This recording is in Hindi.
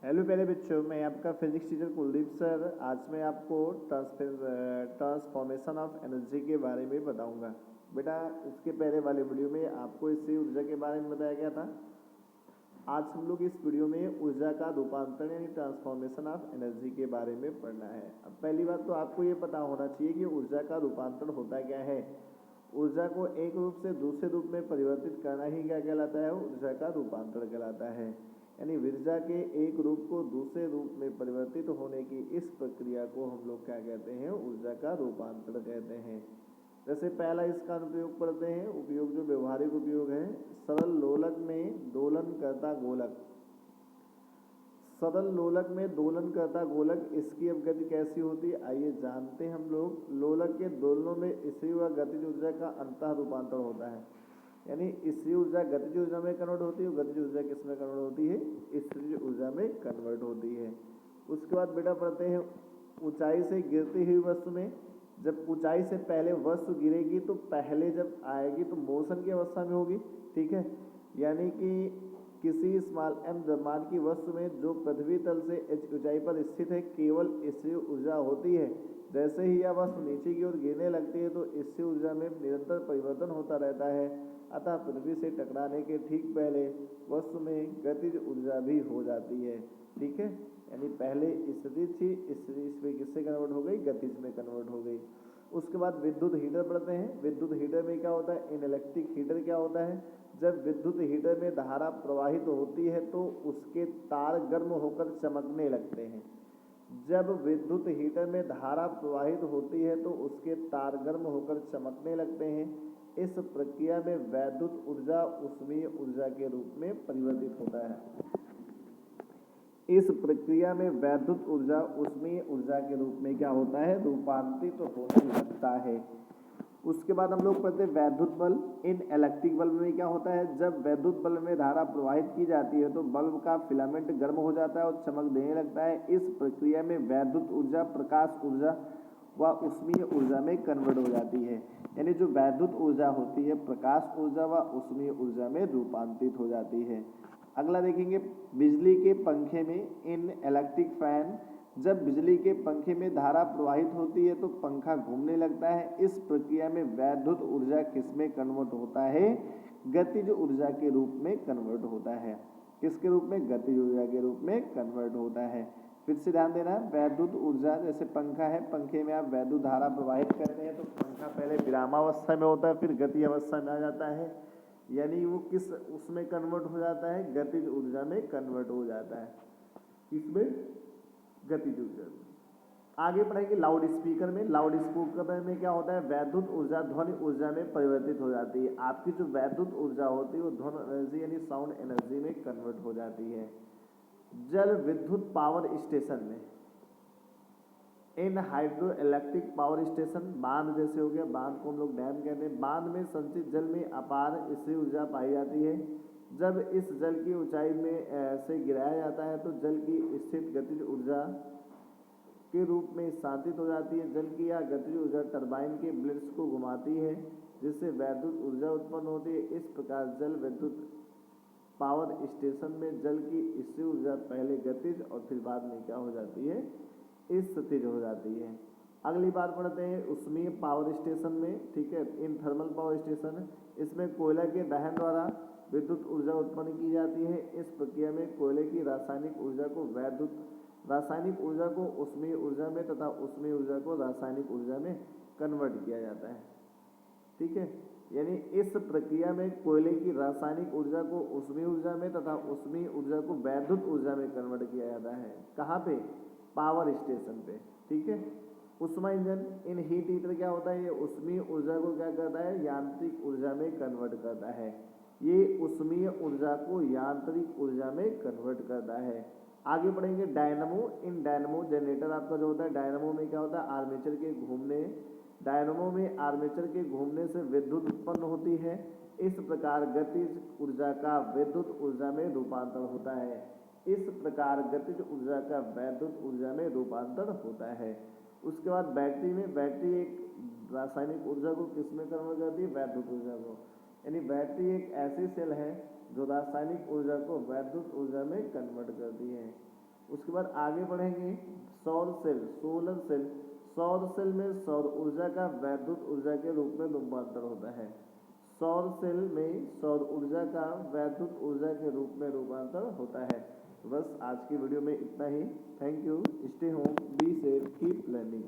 हेलो पहले बच्चों, मैं आपका फिजिक्स टीचर कुलदीप सर। आज मैं आपको ट्रांसफॉर्मेशन ऑफ एनर्जी के बारे में बताऊंगा। बेटा, इसके पहले वाले वीडियो में आपको इससे ऊर्जा के बारे में बताया गया था। आज हम लोग इस वीडियो में ऊर्जा का रूपांतरण यानी ट्रांसफॉर्मेशन ऑफ एनर्जी के बारे में पढ़ना है। अब पहली बात तो आपको ये पता होना चाहिए कि ऊर्जा का रूपांतरण होता क्या है। ऊर्जा को एक रूप से दूसरे रूप में परिवर्तित करना ही क्या कहलाता है, ऊर्जा का रूपांतरण कहलाता है। यानी ऊर्जा के एक रूप को दूसरे रूप में परिवर्तित होने की इस प्रक्रिया को हम लोग क्या कहते हैं, ऊर्जा का रूपांतरण कहते हैं। जैसे पहला इसका अनुप्रयोग पढ़ते हैं। उपयोग जो व्यवहारिक उपयोग है, सरल लोलक में दोलन करता गोलक। सरल लोलक में दोलन करता गोलक, इसकी अब गति कैसी होती है आइए जानते हैं हम लोग। लोलक के दोलनों में स्थिर व गतिज ऊर्जा का अंतः रूपांतरण होता है। यानी स्थिर ऊर्जा गतिज ऊर्जा में कन्वर्ट होती है, गतिज ऊर्जा किस में कन्वर्ट होती है, स्थिर ऊर्जा में कन्वर्ट होती है। उसके बाद बेटा पढ़ते हैं, ऊंचाई से गिरती हुई वस्तु में, जब ऊंचाई से पहले वस्तु गिरेगी तो पहले जब आएगी तो मोशन की अवस्था में होगी, ठीक है। यानी कि किसी स्मॉल m द्रव्यमान की वस्तु में जो पृथ्वी तल से h ऊंचाई पर स्थित है, केवल स्थिर ऊर्जा होती है। जैसे ही यह वस्तु नीचे की ओर गिरने लगती है तो स्थिर ऊर्जा में निरंतर परिवर्तन होता रहता है। अतः पृथ्वी से टकराने के ठीक पहले वस्तु में गतिज ऊर्जा भी हो जाती है, ठीक है। यानी पहले स्थिति थी, स्थिति इसमें किससे कन्वर्ट हो गई, गतिज में कन्वर्ट हो गई। उसके बाद विद्युत हीटर पढ़ते हैं। विद्युत हीटर में क्या होता है, इन इलेक्ट्रिक हीटर क्या होता है, जब विद्युत हीटर में धारा प्रवाहित होती है तो उसके तार गर्म होकर चमकने लगते हैं। जब विद्युत हीटर में धारा प्रवाहित होती है तो उसके तार गर्म होकर चमकने लगते हैं। इस प्रक्रिया में वैद्युत ऊर्जा ऊष्मीय ऊर्जा के रूप में परिवर्तित होता है। इस प्रक्रिया में वैद्युत ऊर्जा ऊष्मीय ऊर्जा के रूप में क्या होता है, रूपांतरित तो होने लगता है। उसके बाद हम लोग पढ़ते हैं वैद्युत बल्ब। इन इलेक्ट्रिक बल्ब में क्या होता है, जब वैद्युत बल्ब में धारा प्रवाहित की जाती है तो बल्ब का फिलामेंट गर्म हो जाता है और चमक देने लगता है। इस प्रक्रिया में वैद्युत ऊर्जा प्रकाश ऊर्जा व ऊष्मीय ऊर्जा में कन्वर्ट हो जाती है। यानी जो वैद्युत ऊर्जा होती है प्रकाश ऊर्जा व ऊष्मीय ऊर्जा में रूपांतरित हो जाती है। अगला देखेंगे, बिजली के पंखे में, इन इलेक्ट्रिक फैन, जब बिजली के पंखे में धारा प्रवाहित होती है तो पंखा घूमने लगता है। इस प्रक्रिया में वैद्युत ऊर्जा किसमें कन्वर्ट होता है, गतिज ऊर्जा के रूप में कन्वर्ट होता है। किसके रूप में, गतिज ऊर्जा के रूप में कन्वर्ट होता है। फिर से ध्यान देना, वैद्युत ऊर्जा, जैसे पंखा है, पंखे में आप वैद्युत धारा प्रवाहित करते हैं तो पंखा पहले विरामावस्था में होता है, फिर गति अवस्था में आ जाता है। यानी वो किस उसमें कन्वर्ट हो जाता है, गतिज ऊर्जा में कन्वर्ट हो जाता है। किसमें, गतिज ऊर्जा में। आगे पढ़ेंगे लाउड स्पीकर में। लाउड स्पीकर में क्या होता है, वैद्युत ऊर्जा ध्वनि ऊर्जा में परिवर्तित हो जाती है। आपकी जो वैद्युत ऊर्जा होती है वो ध्वनि एनर्जी यानी साउंड एनर्जी में कन्वर्ट हो जाती है। जल विद्युत पावर स्टेशन में, इन हाइड्रो इलेक्ट्रिक पावर स्टेशन, बांध जैसे हो गया, बांध को हम लोग डैम कहते हैं। बांध में संचित जल में अपार स्थिर ऊर्जा पाई जाती है। जब इस जल की ऊंचाई में से गिराया जाता है तो जल की स्थित गतिज ऊर्जा के रूप में स्थानांतरित हो जाती है। जल की यह गतिज ऊर्जा टरबाइन के ब्लेड्स को घुमाती है जिससे वैद्युत ऊर्जा उत्पन्न होती है। इस प्रकार जल विद्युत पावर स्टेशन में जल की स्थिर ऊर्जा पहले गतिज और फिर बाद में क्या हो जाती है, स्थितिज हो जाती है। अगली बात पढ़ते हैं ऊष्मीय पावर स्टेशन में, ठीक है। इन थर्मल पावर स्टेशन, इसमें कोयला के दहन द्वारा विद्युत ऊर्जा उत्पन्न की जाती है। इस प्रक्रिया में कोयले की रासायनिक ऊर्जा को रासायनिक ऊर्जा को ऊष्मीय ऊर्जा में तथा ऊष्मीय ऊर्जा को रासायनिक ऊर्जा में कन्वर्ट किया जाता है, ठीक है। यानी इस प्रक्रिया में कोयले की रासायनिक ऊर्जा को ऊष्मीय ऊर्जा में तथा ऊष्मीय ऊर्जा को वैद्युत ऊर्जा में कन्वर्ट किया जाता है। कहाँ पे, पावर स्टेशन पे, ठीक है। ऊष्मा इंजन, इन हीट हीटर क्या होता है, ये ऊष्मीय ऊर्जा को क्या करता है, यांत्रिक ऊर्जा में कन्वर्ट करता है। ये ऊष्मीय ऊर्जा को यांत्रिक ऊर्जा में कन्वर्ट करता है। आगे बढ़ेंगे डायनमो। इन डायनमो जनरेटर आपका जो होता है, डायनमो में क्या होता है, आर्मेचर के घूमने, डायनमो में आर्मेचर के घूमने से विद्युत उत्पन्न होती है। इस प्रकार गतिज ऊर्जा का विद्युत ऊर्जा में रूपांतरण होता है। इस प्रकार गतिज ऊर्जा का वैद्युत ऊर्जा में रूपांतरण होता है। उसके बाद बैटरी में, बैटरी एक रासायनिक ऊर्जा को किस में कन्वर्ट करती है, वैद्युत ऊर्जा को। यानी बैटरी एक ऐसी सेल है जो रासायनिक ऊर्जा को वैद्युत ऊर्जा में कन्वर्ट करती है। उसके बाद आगे बढ़ेंगे सौर सेल, सोलर सेल। सौर सेल में सौर ऊर्जा का वैद्युत ऊर्जा के रूप में रूपांतर होता है। सौर सेल में सौर ऊर्जा का वैद्युत ऊर्जा के रूप में रूपांतर होता है। तो बस आज की वीडियो में इतना ही। Thank you. Stay home, be safe, keep learning.